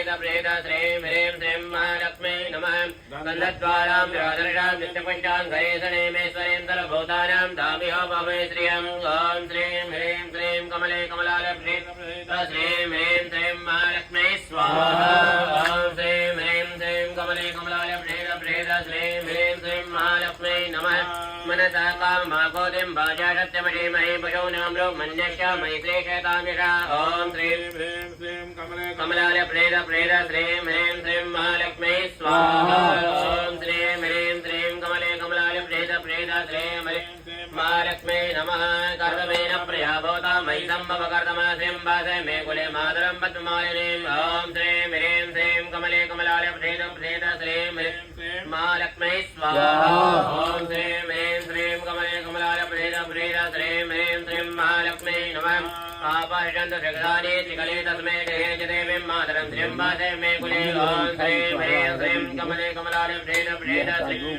प्रेत प्रेत श्रीं ह्रीं श्रीं महालक्ष्मी नमः गन्धद्वारां राधरणां नित्यपुष्टां गणेशनेमेश्वरेन्दरभूतानां दामिहो भवे श्रियं ॐ श्रीं ह्रीं श्रीं कमले कमलालक्ष्मी श्रीं ह्रीं श्रीं महालक्ष्मी स्वाहा ॐ श्रीं ह्रीं श्रीं कमले कमलालक्ष्मी प्रेत श्रीं ह्रीं श्रीं महालक्ष्मी नमः मनसा काममाकोतिं भाजाशत्यमणिमहि पशूनाम्रो मन्यश्च मैत्रेशतामिषा ॐ श्रीं ह्रीं श्रीं कमलाय प्रेत प्रेत श्रीं ह्रीं श्रीं महालक्ष्मी स्वाहा ॐ श्रीं ह्रीं श्रीं कमले कमलाय प्रेत प्रेत श्रीं ह्रीं महालक्ष्मी नमः कर्तमेन प्रिया भवता मयि सम्भवकर्तमा श्रीं वासे मे कुले मातरं पद्ममालिनीं ॐ श्रीं ह्रीं श्रीं कमले कमलाय प्रेत प्रेत श्रीं ह्रीं महालक्ष्मी स्वाहा ॐ श्रीं ह्रीं श्रीं कमले कमलाय प्रेत प्रेत श्रीं ह्रीं श्रीं महालक्ष्मी नमः आपश्यन्तु जगदानि त्रिकले तस्मै जयेति देवीं मातरं श्रीं वासे मे कुले ॐ श्रीं ह्रीं श्रीं कमले कमलाय प्रेत प्रेत श्रीं